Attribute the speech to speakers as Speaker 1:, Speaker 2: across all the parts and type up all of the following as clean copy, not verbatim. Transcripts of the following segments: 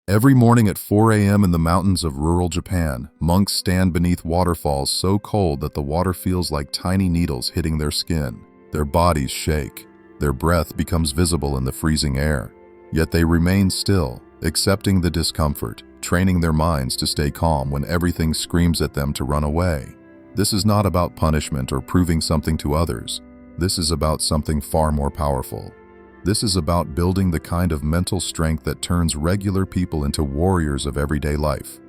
Speaker 1: Every morning at 4 a.m. in the mountains of rural Japan, monks stand beneath waterfalls so cold that the water feels like tiny needles hitting their skin. Their bodies shake. Their breath becomes visible in the freezing air. Yet they remain still, accepting the discomfort, training their minds to stay calm when everything screams at them to run away. This is not about punishment or proving something to others. This is about something far more powerful. This is about building the kind of mental strength that turns regular people into warriors of everyday life.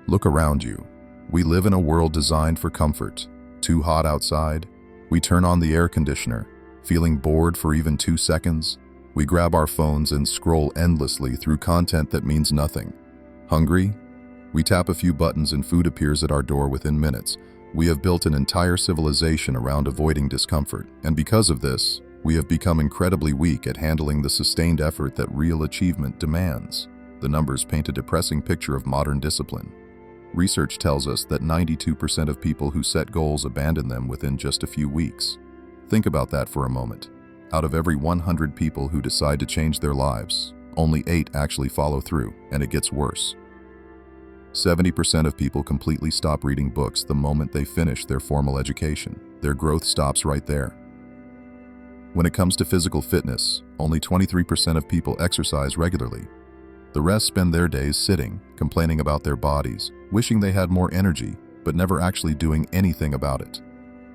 Speaker 1: Look around you. We live in a world designed for comfort. Too hot outside? We turn on the air conditioner. Feeling bored for even 2 seconds? We grab our phones and scroll endlessly through content that means nothing. Hungry? We tap a few buttons and food appears at our door within minutes. We have built an entire civilization around avoiding discomfort, and because of this, we have become incredibly weak at handling the sustained effort that real achievement demands. The numbers paint a depressing picture of modern discipline. Research tells us that 92% of people who set goals abandon them within just a few weeks. Think about that for a moment. Out of every 100 people who decide to change their lives, only 8 actually follow through, and it gets worse. 70% of people completely stop reading books the moment they finish their formal education. Their growth stops right there. When it comes to physical fitness, only 23% of people exercise regularly. The rest spend their days sitting, complaining about their bodies, wishing they had more energy, but never actually doing anything about it.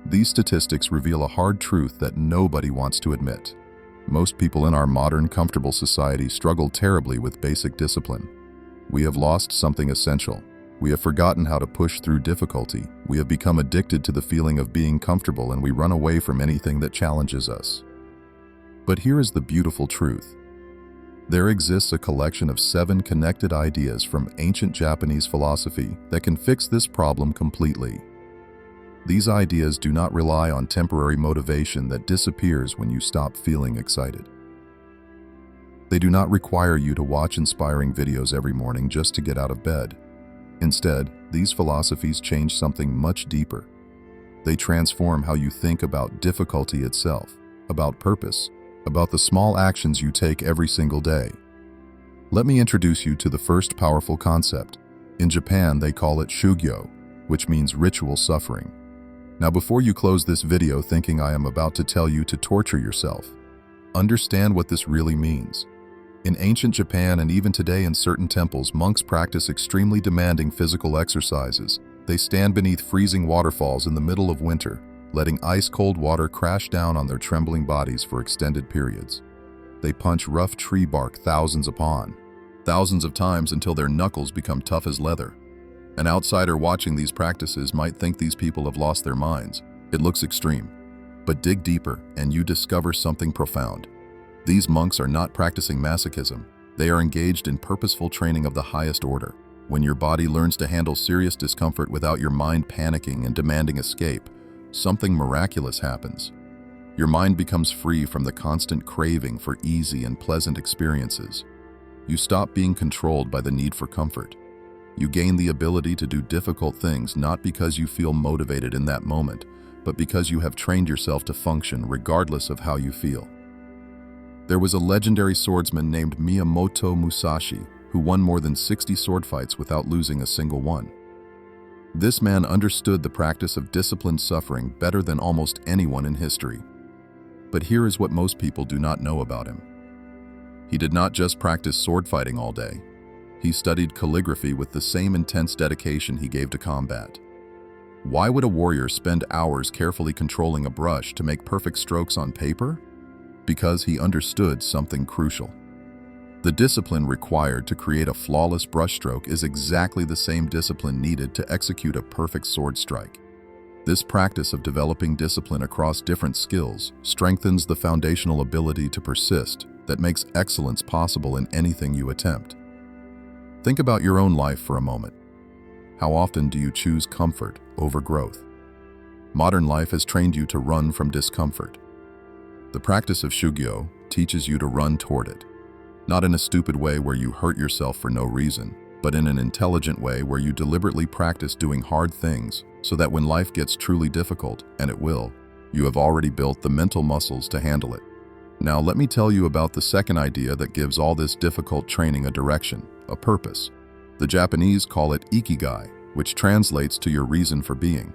Speaker 1: These statistics reveal a hard truth that nobody wants to admit. Most people in our modern, comfortable society struggle terribly with basic discipline. We have lost something essential. We have forgotten how to push through difficulty. We have become addicted to the feeling of being comfortable, and we run away from anything that challenges us. But here is the beautiful truth. There exists a collection of 7 connected ideas from ancient Japanese philosophy that can fix this problem completely. These ideas do not rely on temporary motivation that disappears when you stop feeling excited. They do not require you to watch inspiring videos every morning just to get out of bed. Instead, these philosophies change something much deeper. They transform how you think about difficulty itself, about purpose, about the small actions you take every single day. Let me introduce you to the first powerful concept. In Japan, they call it Shugyo, which means ritual suffering. Now, before you close this video thinking I am about to tell you to torture yourself, understand what this really means. In ancient Japan and even today in certain temples, monks practice extremely demanding physical exercises. They stand beneath freezing waterfalls in the middle of winter, letting ice-cold water crash down on their trembling bodies for extended periods. They punch rough tree bark thousands of times until their knuckles become tough as leather. An outsider watching these practices might think these people have lost their minds. It looks extreme. But dig deeper and you discover something profound. These monks are not practicing masochism. They are engaged in purposeful training of the highest order. When your body learns to handle serious discomfort without your mind panicking and demanding escape, something miraculous happens. Your mind becomes free from the constant craving for easy and pleasant experiences. You stop being controlled by the need for comfort. You gain the ability to do difficult things not because you feel motivated in that moment, but because you have trained yourself to function regardless of how you feel. There was a legendary swordsman named Miyamoto Musashi who won more than 60 sword fights without losing a single one. This man understood the practice of disciplined suffering better than almost anyone in history. But here is what most people do not know about him. He did not just practice sword fighting all day. He studied calligraphy with the same intense dedication he gave to combat. Why would a warrior spend hours carefully controlling a brush to make perfect strokes on paper? Because he understood something crucial. The discipline required to create a flawless brushstroke is exactly the same discipline needed to execute a perfect sword strike. This practice of developing discipline across different skills strengthens the foundational ability to persist that makes excellence possible in anything you attempt. Think about your own life for a moment. How often do you choose comfort over growth? Modern life has trained you to run from discomfort. The practice of Shugyo teaches you to run toward it. Not in a stupid way where you hurt yourself for no reason, but in an intelligent way where you deliberately practice doing hard things so that when life gets truly difficult, and it will, you have already built the mental muscles to handle it. Now let me tell you about the second idea that gives all this difficult training a direction, a purpose. The Japanese call it Ikigai, which translates to your reason for being.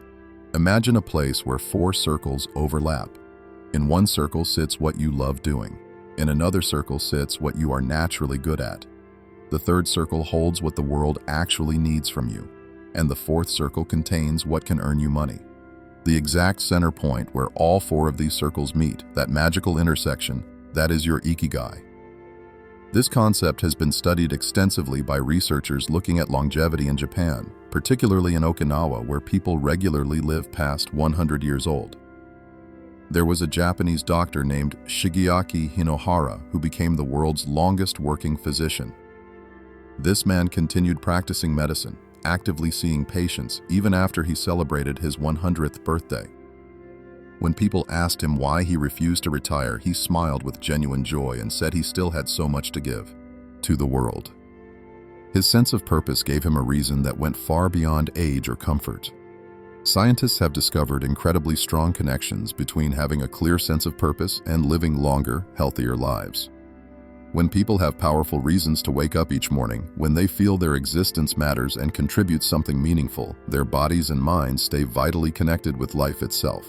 Speaker 1: Imagine a place where 4 circles overlap. In one circle sits what you love doing. In another circle sits what you are naturally good at. The third circle holds what the world actually needs from you. And the fourth circle contains what can earn you money. The exact center point where all 4 of these circles meet, that magical intersection, that is your Ikigai. This concept has been studied extensively by researchers looking at longevity in Japan, particularly in Okinawa, where people regularly live past 100 years old. There was a Japanese doctor named Shigeaki Hinohara who became the world's longest working physician. This man continued practicing medicine, actively seeing patients even after he celebrated his 100th birthday. When people asked him why he refused to retire, he smiled with genuine joy and said he still had so much to give to the world. His sense of purpose gave him a reason that went far beyond age or comfort. Scientists have discovered incredibly strong connections between having a clear sense of purpose and living longer, healthier lives. When people have powerful reasons to wake up each morning, when they feel their existence matters and contributes something meaningful, their bodies and minds stay vitally connected with life itself.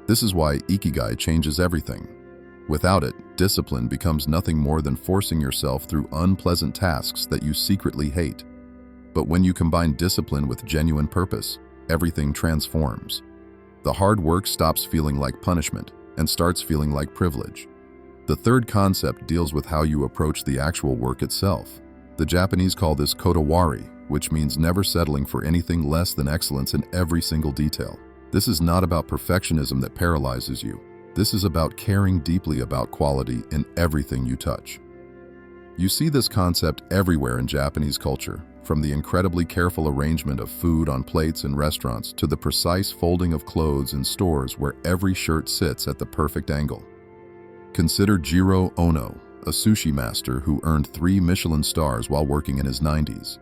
Speaker 1: This is why Ikigai changes everything. Without it, discipline becomes nothing more than forcing yourself through unpleasant tasks that you secretly hate. But when you combine discipline with genuine purpose, everything transforms. The hard work stops feeling like punishment and starts feeling like privilege. The third concept deals with how you approach the actual work itself. The Japanese call this Kodawari, which means never settling for anything less than excellence in every single detail. This is not about perfectionism that paralyzes you. This is about caring deeply about quality in everything you touch. You see this concept everywhere in Japanese culture, from the incredibly careful arrangement of food on plates in restaurants to the precise folding of clothes in stores where every shirt sits at the perfect angle. Consider Jiro Ono, a sushi master who earned 3 Michelin stars while working in his 90s.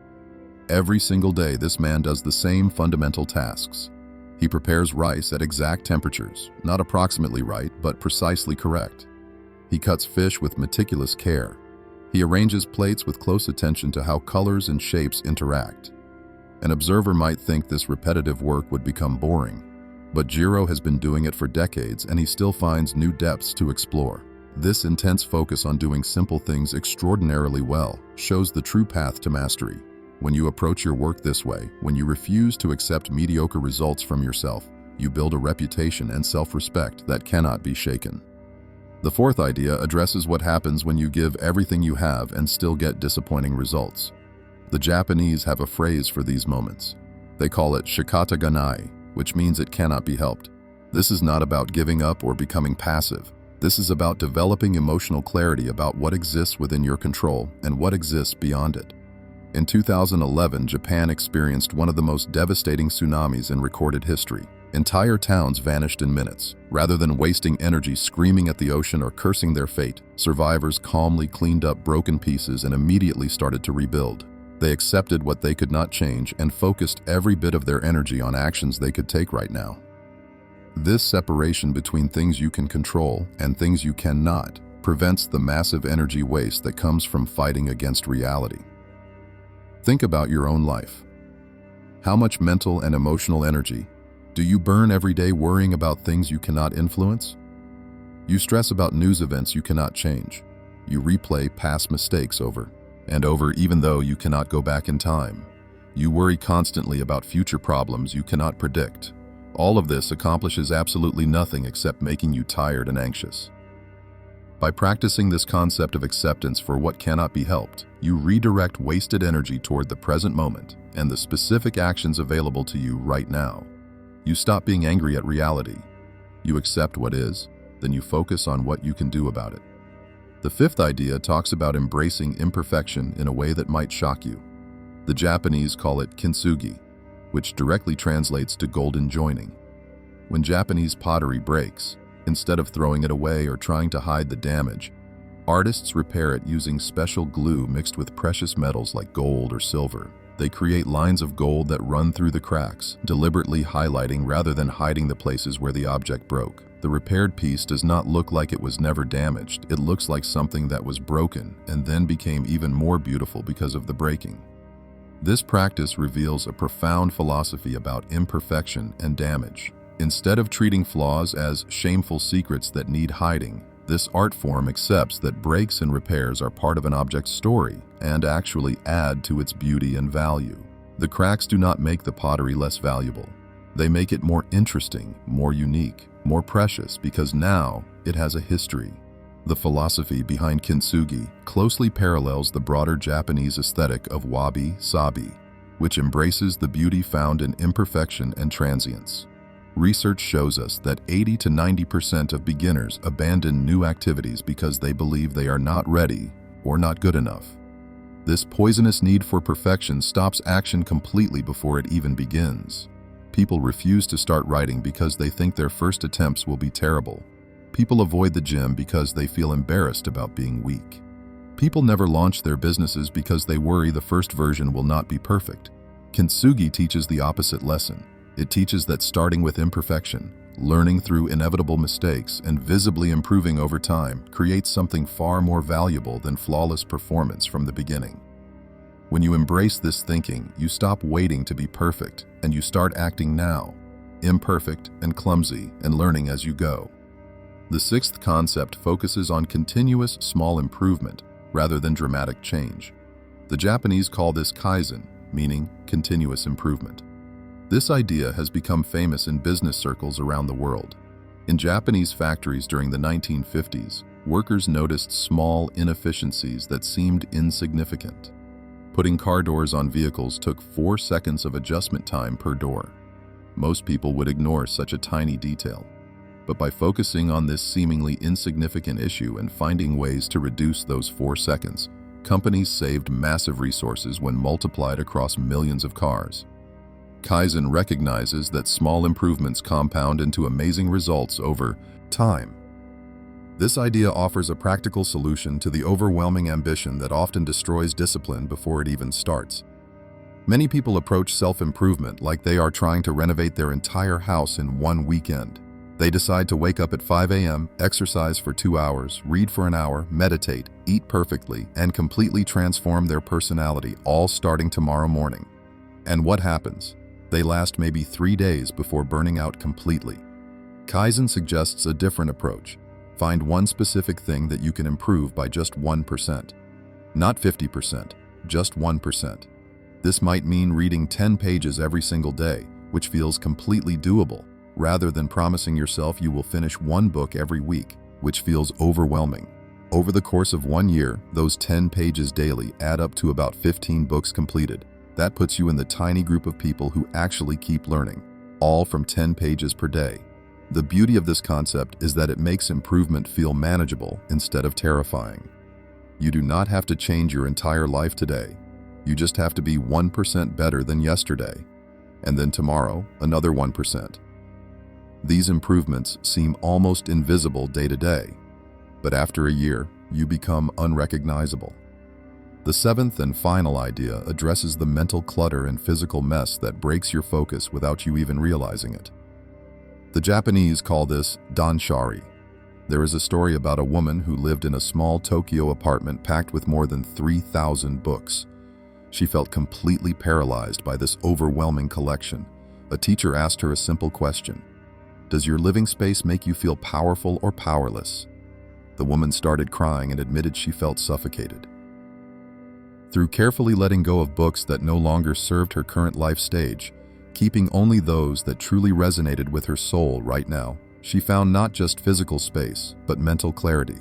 Speaker 1: Every single day, this man does the same fundamental tasks. He prepares rice at exact temperatures, not approximately right, but precisely correct. He cuts fish with meticulous care. He arranges plates with close attention to how colors and shapes interact. An observer might think this repetitive work would become boring, but Jiro has been doing it for decades and he still finds new depths to explore. This intense focus on doing simple things extraordinarily well shows the true path to mastery. When you approach your work this way, when you refuse to accept mediocre results from yourself, you build a reputation and self-respect that cannot be shaken. The fourth idea addresses what happens when you give everything you have and still get disappointing results. The Japanese have a phrase for these moments. They call it Shikata ganai, which means it cannot be helped. This is not about giving up or becoming passive. This is about developing emotional clarity about what exists within your control and what exists beyond it. In 2011, Japan experienced one of the most devastating tsunamis in recorded history. Entire towns vanished in minutes. Rather than wasting energy screaming at the ocean or cursing their fate, survivors calmly cleaned up broken pieces and immediately started to rebuild. They accepted what they could not change and focused every bit of their energy on actions they could take right now. This separation between things you can control and things you cannot prevents the massive energy waste that comes from fighting against reality. Think about your own life. How much mental and emotional energy do you burn every day worrying about things you cannot influence? You stress about news events you cannot change. You replay past mistakes over and over even though you cannot go back in time. You worry constantly about future problems you cannot predict. All of this accomplishes absolutely nothing except making you tired and anxious. By practicing this concept of acceptance for what cannot be helped, you redirect wasted energy toward the present moment and the specific actions available to you right now. You stop being angry at reality. You accept what is, then you focus on what you can do about it. The fifth idea talks about embracing imperfection in a way that might shock you. The Japanese call it Kintsugi, which directly translates to golden joining. When Japanese pottery breaks, instead of throwing it away or trying to hide the damage, artists repair it using special glue mixed with precious metals like gold or silver. They create lines of gold that run through the cracks, deliberately highlighting rather than hiding the places where the object broke. The repaired piece does not look like it was never damaged. It looks like something that was broken and then became even more beautiful because of the breaking. This practice reveals a profound philosophy about imperfection and damage. Instead of treating flaws as shameful secrets that need hiding, this art form accepts that breaks and repairs are part of an object's story and actually add to its beauty and value. The cracks do not make the pottery less valuable. They make it more interesting, more unique, more precious because now it has a history. The philosophy behind Kintsugi closely parallels the broader Japanese aesthetic of wabi-sabi, which embraces the beauty found in imperfection and transience. Research shows us that 80 to 90% of beginners abandon new activities because they believe they are not ready or not good enough. This poisonous need for perfection stops action completely before it even begins. People refuse to start writing because they think their first attempts will be terrible. People avoid the gym because they feel embarrassed about being weak. People never launch their businesses because they worry the first version will not be perfect. Kintsugi teaches the opposite lesson. It teaches that starting with imperfection, learning through inevitable mistakes, and visibly improving over time creates something far more valuable than flawless performance from the beginning. When you embrace this thinking, you stop waiting to be perfect, and you start acting now, imperfect and clumsy, and learning as you go. The sixth concept focuses on continuous small improvement rather than dramatic change. The Japanese call this kaizen, meaning continuous improvement. This idea has become famous in business circles around the world. In Japanese factories during the 1950s, workers noticed small inefficiencies that seemed insignificant. Putting car doors on vehicles took 4 seconds of adjustment time per door. Most people would ignore such a tiny detail. But by focusing on this seemingly insignificant issue and finding ways to reduce those 4 seconds, companies saved massive resources when multiplied across millions of cars. Kaizen recognizes that small improvements compound into amazing results over time. This idea offers a practical solution to the overwhelming ambition that often destroys discipline before it even starts. Many people approach self-improvement like they are trying to renovate their entire house in one weekend. They decide to wake up at 5 a.m., exercise for 2 hours, read for an hour, meditate, eat perfectly, and completely transform their personality, all starting tomorrow morning. And what happens? They last maybe 3 days before burning out completely. Kaizen suggests a different approach. Find one specific thing that you can improve by just 1%. Not 50%, just 1%. This might mean reading 10 pages every single day, which feels completely doable, rather than promising yourself you will finish one book every week, which feels overwhelming. Over the course of 1 year, those 10 pages daily add up to about 15 books completed. That puts you in the tiny group of people who actually keep learning, all from 10 pages per day. The beauty of this concept is that it makes improvement feel manageable instead of terrifying. You do not have to change your entire life today. You just have to be 1% better than yesterday, and then tomorrow, another 1%. These improvements seem almost invisible day to day, but after a year, you become unrecognizable. The seventh and final idea addresses the mental clutter and physical mess that breaks your focus without you even realizing it. The Japanese call this danshari. There is a story about a woman who lived in a small Tokyo apartment packed with more than 3,000 books. She felt completely paralyzed by this overwhelming collection. A teacher asked her a simple question: "Does your living space make you feel powerful or powerless?" The woman started crying and admitted she felt suffocated. Through carefully letting go of books that no longer served her current life stage, keeping only those that truly resonated with her soul right now, she found not just physical space, but mental clarity.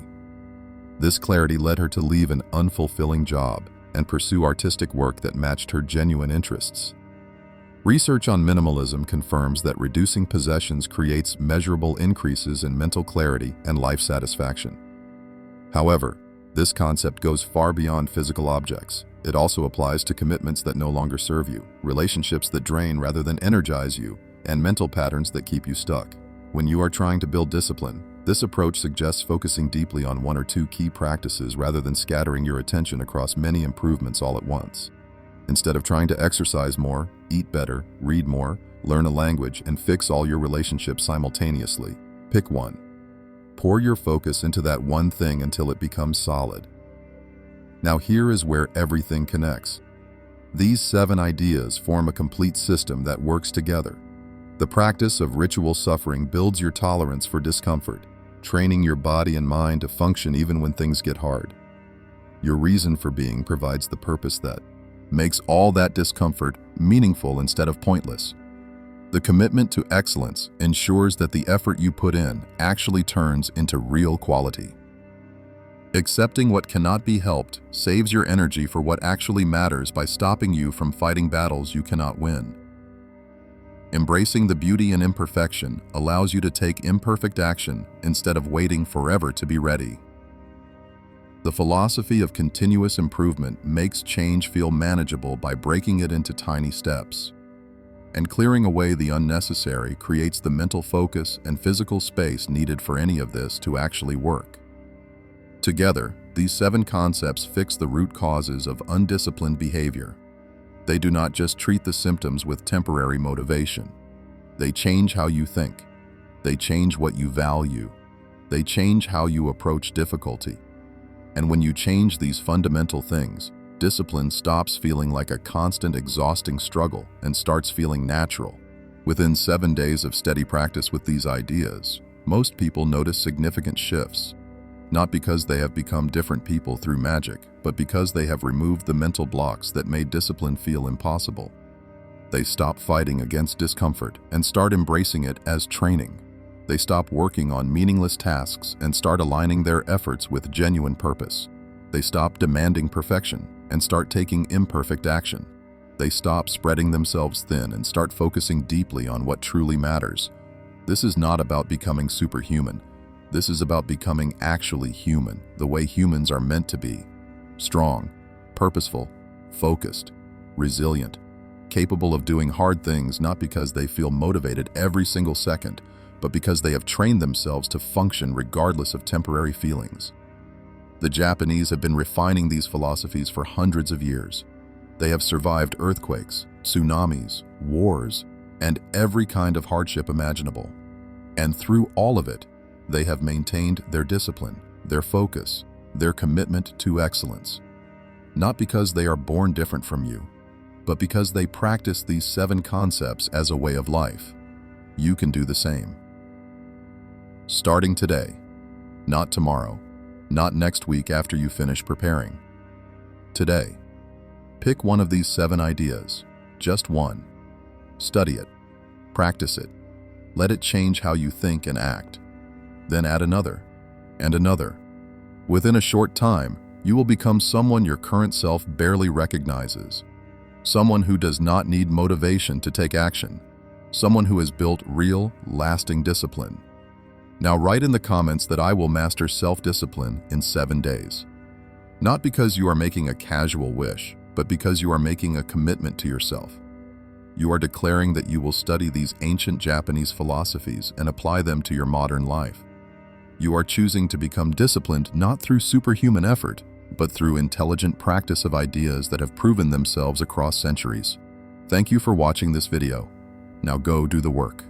Speaker 1: This clarity led her to leave an unfulfilling job and pursue artistic work that matched her genuine interests. Research on minimalism confirms that reducing possessions creates measurable increases in mental clarity and life satisfaction. However, this concept goes far beyond physical objects. It also applies to commitments that no longer serve you, relationships that drain rather than energize you, and mental patterns that keep you stuck. When you are trying to build discipline, this approach suggests focusing deeply on 1 or 2 key practices rather than scattering your attention across many improvements all at once. Instead of trying to exercise more, eat better, read more, learn a language, and fix all your relationships simultaneously, pick one. Pour your focus into that one thing until it becomes solid. Now here is where everything connects. These 7 ideas form a complete system that works together. The practice of ritual suffering builds your tolerance for discomfort, training your body and mind to function even when things get hard. Your reason for being provides the purpose that makes all that discomfort meaningful instead of pointless. The commitment to excellence ensures that the effort you put in actually turns into real quality. Accepting what cannot be helped saves your energy for what actually matters by stopping you from fighting battles you cannot win. Embracing the beauty in imperfection allows you to take imperfect action instead of waiting forever to be ready. The philosophy of continuous improvement makes change feel manageable by breaking it into tiny steps. And clearing away the unnecessary creates the mental focus and physical space needed for any of this to actually work. Together, these 7 concepts fix the root causes of undisciplined behavior. They do not just treat the symptoms with temporary motivation. They change how you think. They change what you value. They change how you approach difficulty. And when you change these fundamental things, discipline stops feeling like a constant, exhausting struggle and starts feeling natural. Within 7 days of steady practice with these ideas, most people notice significant shifts. Not because they have become different people through magic, but because they have removed the mental blocks that made discipline feel impossible. They stop fighting against discomfort and start embracing it as training. They stop working on meaningless tasks and start aligning their efforts with genuine purpose. They stop demanding perfection and start taking imperfect action. They stop spreading themselves thin and start focusing deeply on what truly matters. This is not about becoming superhuman. This is about becoming actually human, the way humans are meant to be. Strong, purposeful, focused, resilient, capable of doing hard things not because they feel motivated every single second, but because they have trained themselves to function regardless of temporary feelings. The Japanese have been refining these philosophies for hundreds of years. They have survived earthquakes, tsunamis, wars, and every kind of hardship imaginable. And through all of it, they have maintained their discipline, their focus, their commitment to excellence. Not because they are born different from you, but because they practice these 7 concepts as a way of life. You can do the same. Starting today, not tomorrow, not next week after you finish preparing. Today, pick one of these 7 ideas, just one. Study it, practice it, let it change how you think and act. Then add another, and another. Within a short time, you will become someone your current self barely recognizes. Someone who does not need motivation to take action. Someone who has built real, lasting discipline. Now write in the comments that I will master self-discipline in 7 days. Not because you are making a casual wish, but because you are making a commitment to yourself. You are declaring that you will study these ancient Japanese philosophies and apply them to your modern life. You are choosing to become disciplined not through superhuman effort, but through intelligent practice of ideas that have proven themselves across centuries. Thank you for watching this video. Now go do the work.